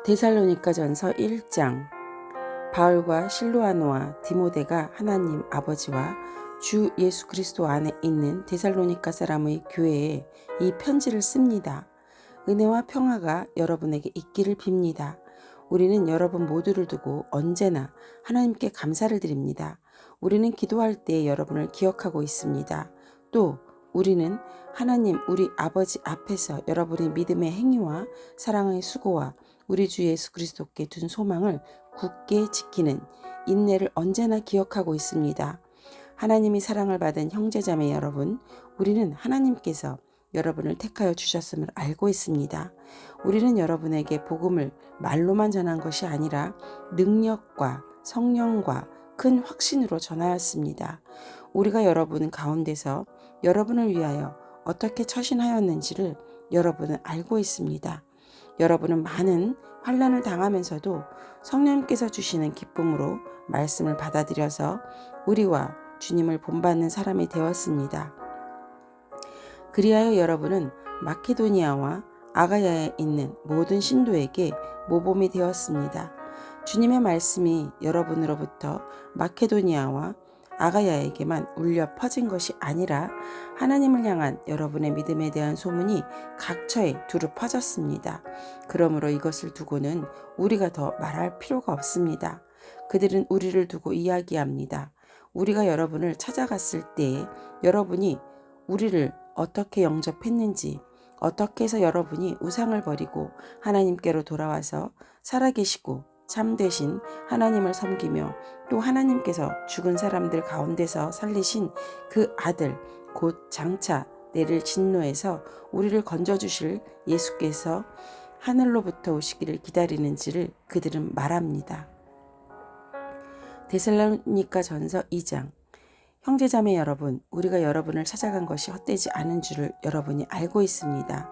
데살로니가전서 1장. 바울과 실로아노와 디모데가 하나님 아버지와 주 예수 그리스도 안에 있는 데살로니가 사람의 교회에 이 편지를 씁니다. 은혜와 평화가 여러분에게 있기를 빕니다. 우리는 여러분 모두를 두고 언제나 하나님께 감사를 드립니다. 우리는 기도할 때 여러분을 기억하고 있습니다. 또 우리는 하나님 우리 아버지 앞에서 여러분의 믿음의 행위와 사랑의 수고와 우리 주 예수 그리스도께 둔 소망을 굳게 지키는 인내를 언제나 기억하고 있습니다. 하나님이 사랑을 받은 형제자매 여러분, 우리는 하나님께서 여러분을 택하여 주셨음을 알고 있습니다. 우리는 여러분에게 복음을 말로만 전한 것이 아니라 능력과 성령과 큰 확신으로 전하였습니다. 우리가 여러분 가운데서 여러분을 위하여 어떻게 처신하였는지를 여러분은 알고 있습니다. 여러분은 많은 환난을 당하면서도 성령님께서 주시는 기쁨으로 말씀을 받아들여서 우리와 주님을 본받는 사람이 되었습니다. 그리하여 여러분은 마케도니아와 아가야에 있는 모든 신도에게 모범이 되었습니다. 주님의 말씀이 여러분으로부터 마케도니아와 아가야에게만 울려 퍼진 것이 아니라 하나님을 향한 여러분의 믿음에 대한 소문이 각처에 두루 퍼졌습니다. 그러므로 이것을 두고는 우리가 더 말할 필요가 없습니다. 그들은 우리를 두고 이야기합니다. 우리가 여러분을 찾아갔을 때에 여러분이 우리를 어떻게 영접했는지, 어떻게 해서 여러분이 우상을 버리고 하나님께로 돌아와서 살아계시고 참되신 하나님을 섬기며 또 하나님께서 죽은 사람들 가운데서 살리신 그 아들 곧 장차 내릴 진노에서 우리를 건져주실 예수께서 하늘로부터 오시기를 기다리는지를 그들은 말합니다. 데살로니가전서 2장. 형제자매 여러분, 우리가 여러분을 찾아간 것이 헛되지 않은 줄을 여러분이 알고 있습니다.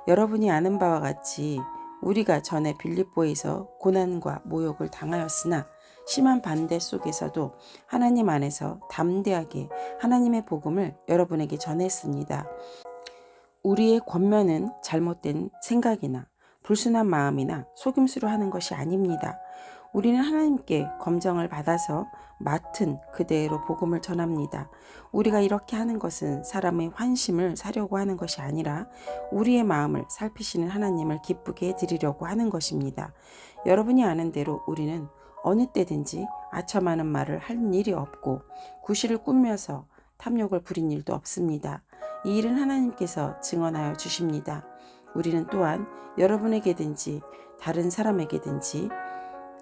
여러분이 아는 바와 같이 우리가 전에 빌립보에서 고난과 모욕을 당하였으나 심한 반대 속에서도 하나님 안에서 담대하게 하나님의 복음을 여러분에게 전했습니다. 우리의 권면은 잘못된 생각이나 불순한 마음이나 속임수로 하는 것이 아닙니다. 우리는 하나님께 검정을 받아서 맡은 그대로 복음을 전합니다. 우리가 이렇게 하는 것은 사람의 환심을 사려고 하는 것이 아니라 우리의 마음을 살피시는 하나님을 기쁘게 해드리려고 하는 것입니다. 여러분이 아는 대로 우리는 어느 때든지 아첨하는 말을 할 일이 없고 구실을 꾸며서 탐욕을 부린 일도 없습니다. 이 일은 하나님께서 증언하여 주십니다. 우리는 또한 여러분에게든지 다른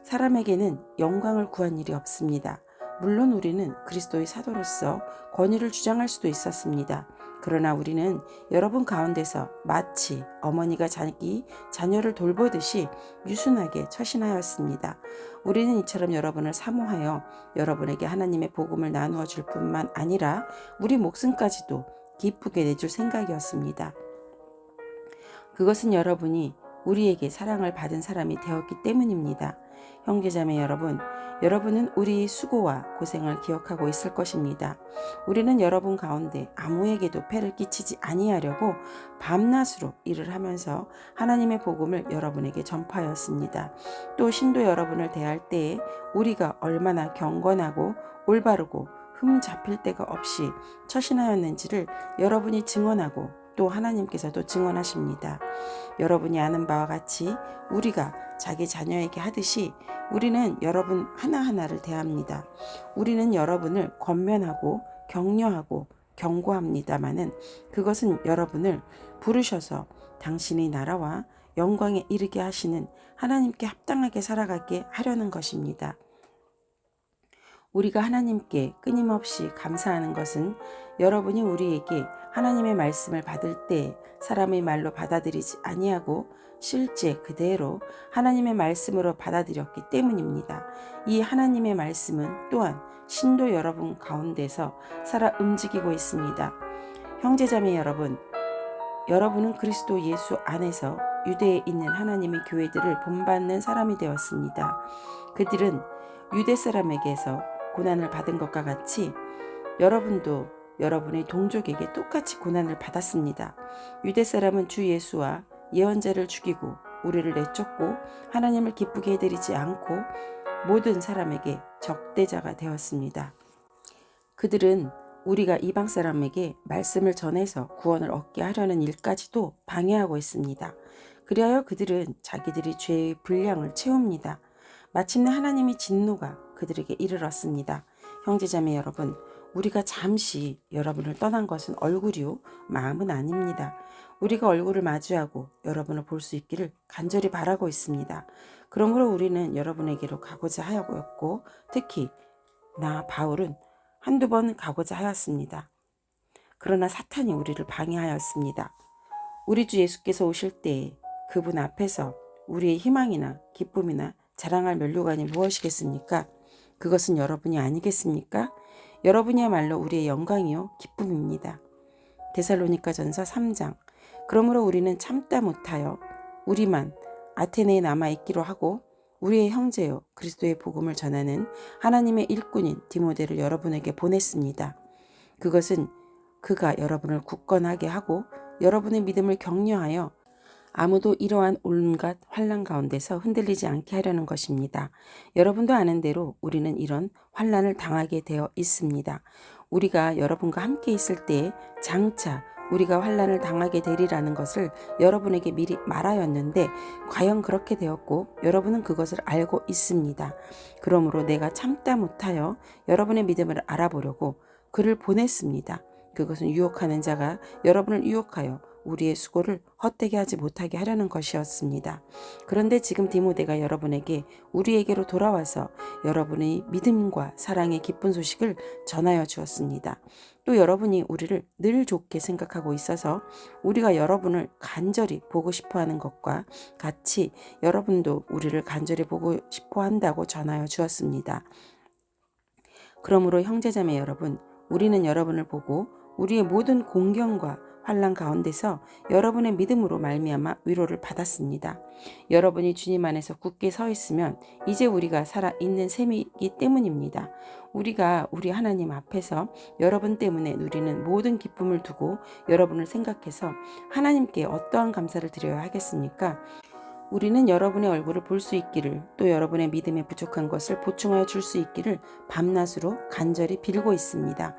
사람에게는 영광을 구한 일이 없습니다. 물론 우리는 그리스도의 사도로서 권위를 주장할 수도 있었습니다. 그러나 우리는 여러분 가운데서 마치 어머니가 자기 자녀를 돌보듯이 유순하게 처신하였습니다. 우리는 이처럼 여러분을 사모하여 여러분에게 하나님의 복음을 나누어 줄 뿐만 아니라 우리 목숨까지도 기쁘게 내줄 생각이었습니다. 그것은 여러분이 우리에게 사랑을 받은 사람이 되었기 때문입니다. 형제자매 여러분, 여러분은 우리의 수고와 고생을 기억하고 있을 것입니다. 우리는 여러분 가운데 아무에게도 폐를 끼치지 아니하려고 밤낮으로 일을 하면서 하나님의 복음을 여러분에게 전파하였습니다. 또 신도 여러분을 대할 때에 우리가 얼마나 경건하고 올바르고 흠 잡힐 데가 없이 처신하였는지를 여러분이 증언하고 또 하나님께서도 증언하십니다. 여러분이 아는 바와 같이 우리가 자기 자녀에게 하듯이 우리는 여러분 하나하나를 대합니다. 우리는 여러분을 권면하고 격려하고 경고합니다마는 그것은 여러분을 부르셔서 당신의 나라와 영광에 이르게 하시는 하나님께 합당하게 살아가게 하려는 것입니다. 우리가 하나님께 끊임없이 감사하는 것은 여러분이 우리에게 하나님의 말씀을 받을 때 사람의 말로 받아들이지 아니하고 실제 그대로 하나님의 말씀으로 받아들였기 때문입니다. 이 하나님의 말씀은 또한 신도 여러분 가운데서 살아 움직이고 있습니다. 형제자매 여러분, 여러분은 그리스도 예수 안에서 유대에 있는 하나님의 교회들을 본받는 사람이 되었습니다. 그들은 유대 사람에게서 고난을 받은 것과 같이 여러분도 여러분의 동족에게 똑같이 고난을 받았습니다. 유대 사람은 주 예수와 예언자를 죽이고 우리를 내쫓고 하나님을 기쁘게 해드리지 않고 모든 사람에게 적대자가 되었습니다. 그들은 우리가 이방 사람에게 말씀을 전해서 구원을 얻게 하려는 일까지도 방해하고 있습니다. 그리하여 그들은 자기들이 죄의 분량을 채웁니다. 마침내 하나님의 진노가 그들에게 이르렀습니다. 형제자매 여러분, 우리가 잠시 여러분을 떠난 것은 얼굴이요 마음은 아닙니다. 우리가 얼굴을 마주하고 여러분을 볼 수 있기를 간절히 바라고 있습니다. 그러므로 우리는 여러분에게로 가고자 하였고, 특히 나 바울은 한두 번 가고자 하였습니다. 그러나 사탄이 우리를 방해하였습니다. 우리 주 예수께서 오실 때에 그분 앞에서 우리의 희망이나 기쁨이나 자랑할 면류관이 무엇이겠습니까? 그것은 여러분이 아니겠습니까? 여러분이야말로 우리의 영광이요 기쁨입니다. 데살로니가전서 3장. 그러므로 우리는 참다 못하여 우리만 아테네에 남아있기로 하고 우리의 형제요 그리스도의 복음을 전하는 하나님의 일꾼인 디모데를 여러분에게 보냈습니다. 그것은 그가 여러분을 굳건하게 하고 여러분의 믿음을 격려하여 아무도 이러한 온갖 환난 가운데서 흔들리지 않게 하려는 것입니다. 여러분도 아는 대로 우리는 이런 환난을 당하게 되어 있습니다. 우리가 여러분과 함께 있을 때에 장차 우리가 환난을 당하게 되리라는 것을 여러분에게 미리 말하였는데 과연 그렇게 되었고 여러분은 그것을 알고 있습니다. 그러므로 내가 참다 못하여 여러분의 믿음을 알아보려고 그를 보냈습니다. 그것은 유혹하는 자가 여러분을 유혹하여 우리의 수고를 헛되게 하지 못하게 하려는 것이었습니다. 그런데 지금 디모데가 여러분에게 우리에게로 돌아와서 여러분의 믿음과 사랑의 기쁜 소식을 전하여 주었습니다. 또 여러분이 우리를 늘 좋게 생각하고 있어서 우리가 여러분을 간절히 보고 싶어하는 것과 같이 여러분도 우리를 간절히 보고 싶어한다고 전하여 주었습니다. 그러므로 형제자매 여러분, 우리는 여러분을 보고 우리의 모든 공경과 환난 가운데서 여러분의 믿음으로 말미암아 위로를 받았습니다. 여러분이 주님 안에서 굳게 서 있으면 이제 우리가 살아있는 셈이기 때문입니다. 우리가 우리 하나님 앞에서 여러분 때문에 누리는 모든 기쁨을 두고 여러분을 생각해서 하나님께 어떠한 감사를 드려야 하겠습니까? 우리는 여러분의 얼굴을 볼 수 있기를 또 여러분의 믿음에 부족한 것을 보충하여 줄 수 있기를 밤낮으로 간절히 빌고 있습니다.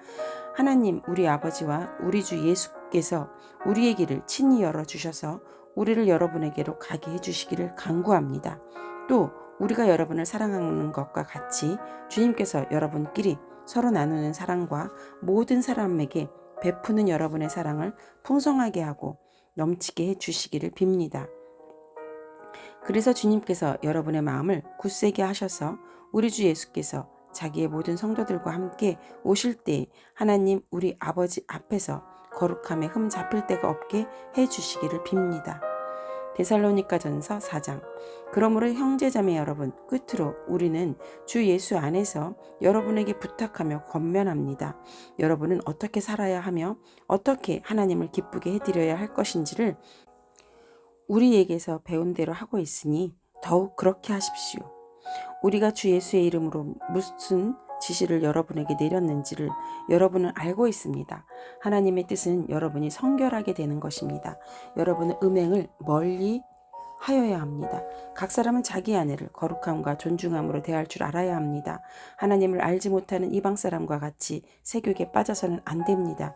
하나님 우리 아버지와 우리 주 예수께서 우리의 길을 친히 열어주셔서 우리를 여러분에게로 가게 해주시기를 간구합니다. 또 우리가 여러분을 사랑하는 것과 같이 주님께서 여러분끼리 서로 나누는 사랑과 모든 사람에게 베푸는 여러분의 사랑을 풍성하게 하고 넘치게 해주시기를 빕니다. 그래서 주님께서 여러분의 마음을 굳세게 하셔서 우리 주 예수께서 자기의 모든 성도들과 함께 오실 때 하나님 우리 아버지 앞에서 거룩함에 흠 잡힐 데가 없게 해주시기를 빕니다. 데살로니가전서 4장. 그러므로 형제자매 여러분, 끝으로 우리는 주 예수 안에서 여러분에게 부탁하며 권면합니다. 여러분은 어떻게 살아야 하며 어떻게 하나님을 기쁘게 해드려야 할 것인지를 우리에게서 배운 대로 하고 있으니 더욱 그렇게 하십시오. 우리가 주 예수의 이름으로 무슨 지시를 여러분에게 내렸는지를 여러분은 알고 있습니다. 하나님의 뜻은 여러분이 성결하게 되는 것입니다. 여러분은 음행을 멀리 하여야 합니다. 각 사람은 자기 아내를 거룩함과 존중함으로 대할 줄 알아야 합니다. 하나님을 알지 못하는 이방 사람과 같이 세욕에 빠져서는 안 됩니다.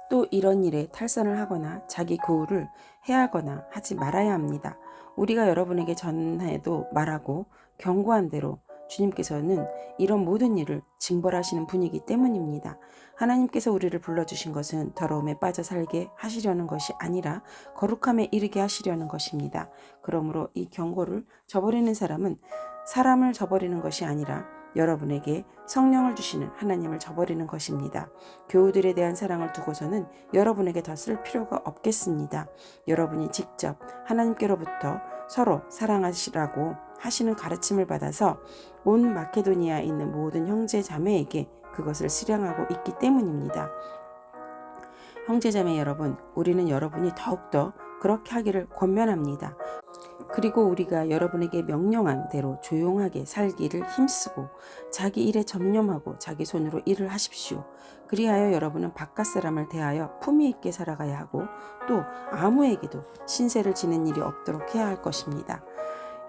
또 이런 일에 탈선을 하거나 자기 고울을 해하거나 하지 말아야 합니다. 우리가 여러분에게 전해도 말하고 경고한 대로 주님께서는 이런 모든 일을 징벌하시는 분이기 때문입니다. 하나님께서 우리를 불러주신 것은 더러움에 빠져 살게 하시려는 것이 아니라 거룩함에 이르게 하시려는 것입니다. 그러므로 이 경고를 저버리는 사람은 사람을 저버리는 것이 아니라 여러분에게 성령을 주시는 하나님을 저버리는 것입니다. 교우들에 대한 사랑을 두고서는 여러분에게 더 쓸 필요가 없겠습니다. 여러분이 직접 하나님께로부터 서로 사랑하시라고 하시는 가르침을 받아서 온 마케도니아에 있는 모든 형제 자매에게 그것을 수령하고 있기 때문입니다. 형제 자매 여러분, 우리는 여러분이 더욱더 그렇게 하기를 권면합니다. 그리고 우리가 여러분에게 명령한 대로 조용하게 살기를 힘쓰고 자기 일에 전념하고 자기 손으로 일을 하십시오. 그리하여 여러분은 바깥 사람을 대하여 품위 있게 살아가야 하고 또 아무에게도 신세를 지는 일이 없도록 해야 할 것입니다.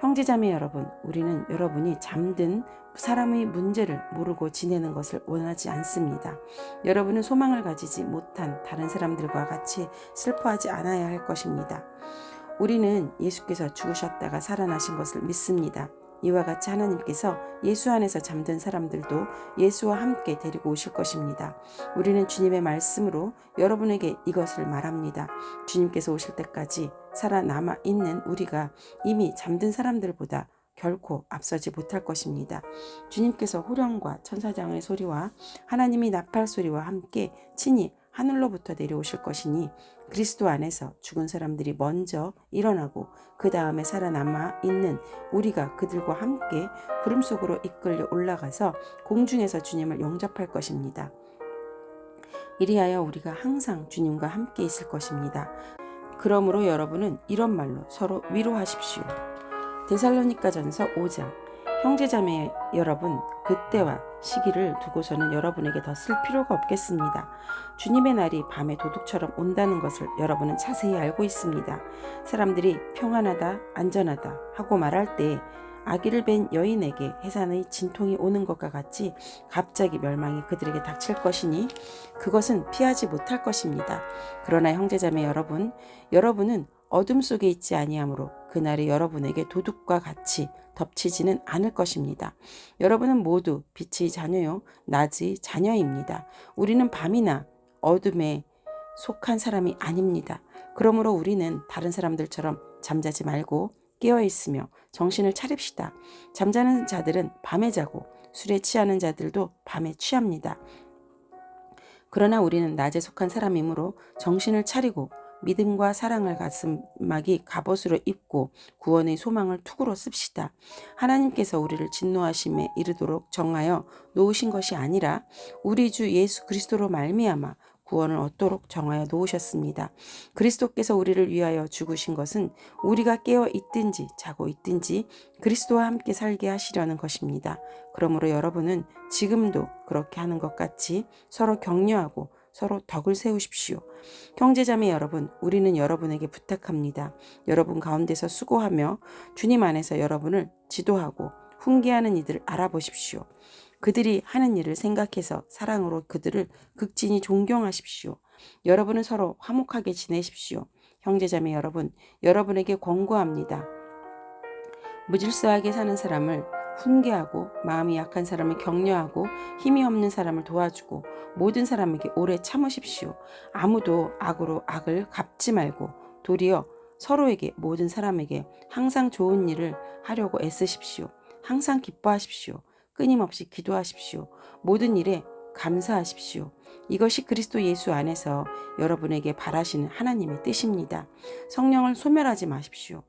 형제자매 여러분, 우리는 여러분이 잠든 사람의 문제를 모르고 지내는 것을 원하지 않습니다. 여러분은 소망을 가지지 못한 다른 사람들과 같이 슬퍼하지 않아야 할 것입니다. 우리는 예수께서 죽으셨다가 살아나신 것을 믿습니다. 이와 같이 하나님께서 예수 안에서 잠든 사람들도 예수와 함께 데리고 오실 것입니다. 우리는 주님의 말씀으로 여러분에게 이것을 말합니다. 주님께서 오실 때까지 살아남아 있는 우리가 이미 잠든 사람들보다 결코 앞서지 못할 것입니다. 주님께서 호령과 천사장의 소리와 하나님이 나팔 소리와 함께 친히 하늘로부터 내려오실 것이니 그리스도 안에서 죽은 사람들이 먼저 일어나고 그 다음에 살아남아 있는 우리가 그들과 함께 구름 속으로 이끌려 올라가서 공중에서 주님을 영접할 것입니다. 이리하여 우리가 항상 주님과 함께 있을 것입니다. 그러므로 여러분은 이런 말로 서로 위로하십시오. 데살로니가전서 5장. 형제자매 여러분, 그때와 시기를 두고서는 여러분에게 더 쓸 필요가 없겠습니다. 주님의 날이 밤에 도둑처럼 온다는 것을 여러분은 자세히 알고 있습니다. 사람들이 평안하다, 안전하다 하고 말할 때 아기를 뵌 여인에게 해산의 진통이 오는 것과 같이 갑자기 멸망이 그들에게 닥칠 것이니 그것은 피하지 못할 것입니다. 그러나 형제자매 여러분, 여러분은 어둠 속에 있지 아니하므로 그날이 여러분에게 도둑과 같이 덮치지는 않을 것입니다. 여러분은 모두 빛의 자녀요 낮의 자녀입니다. 우리는 밤이나 어둠에 속한 사람이 아닙니다. 그러므로 우리는 다른 사람들처럼 잠자지 말고 깨어있으며 정신을 차립시다. 잠자는 자들은 밤에 자고 술에 취하는 자들도 밤에 취합니다. 그러나 우리는 낮에 속한 사람이므로 정신을 차리고 믿음과 사랑을 가슴막이 갑옷으로 입고 구원의 소망을 투구로 씁시다. 하나님께서 우리를 진노하심에 이르도록 정하여 놓으신 것이 아니라 우리 주 예수 그리스도로 말미암아 구원을 얻도록 정하여 놓으셨습니다. 그리스도께서 우리를 위하여 죽으신 것은 우리가 깨어 있든지 자고 있든지 그리스도와 함께 살게 하시려는 것입니다. 그러므로 여러분은 지금도 그렇게 하는 것 같이 서로 격려하고 서로 덕을 세우십시오. 형제자매 여러분, 우리는 여러분에게 부탁합니다. 여러분 가운데서 수고하며 주님 안에서 여러분을 지도하고 훈계하는 이들을 알아보십시오. 그들이 하는 일을 생각해서 사랑으로 그들을 극진히 존경하십시오. 여러분은 서로 화목하게 지내십시오. 형제자매 여러분, 여러분에게 권고합니다. 무질서하게 사는 사람을 훈계하고 마음이 약한 사람을 격려하고 힘이 없는 사람을 도와주고 모든 사람에게 오래 참으십시오. 아무도 악으로 악을 갚지 말고 도리어 서로에게 모든 사람에게 항상 좋은 일을 하려고 애쓰십시오. 항상 기뻐하십시오. 끊임없이 기도하십시오. 모든 일에 감사하십시오. 이것이 그리스도 예수 안에서 여러분에게 바라시는 하나님의 뜻입니다. 성령을 소멸하지 마십시오.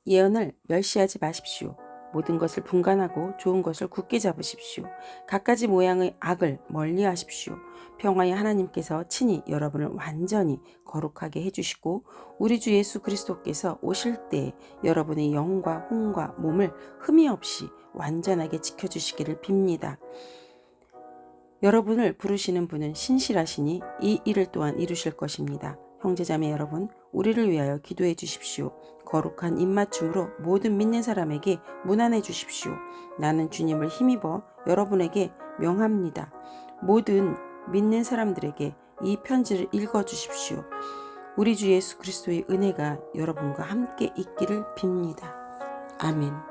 예언을 멸시하지 마십시오. 모든 것을 분간하고 좋은 것을 굳게 잡으십시오. 갖가지 모양의 악을 멀리하십시오. 평화의 하나님께서 친히 여러분을 완전히 거룩하게 해주시고 우리 주 예수 그리스도께서 오실 때 여러분의 영과 혼과 몸을 흠이 없이 완전하게 지켜주시기를 빕니다. 여러분을 부르시는 분은 신실하시니 이 일을 또한 이루실 것입니다. 형제자매 여러분, 우리를 위하여 기도해 주십시오. 거룩한 입맞춤으로 모든 믿는 사람에게 문안해 주십시오. 나는 주님을 힘입어 여러분에게 명합니다. 모든 믿는 사람들에게 이 편지를 읽어 주십시오. 우리 주 예수 그리스도의 은혜가 여러분과 함께 있기를 빕니다. 아멘.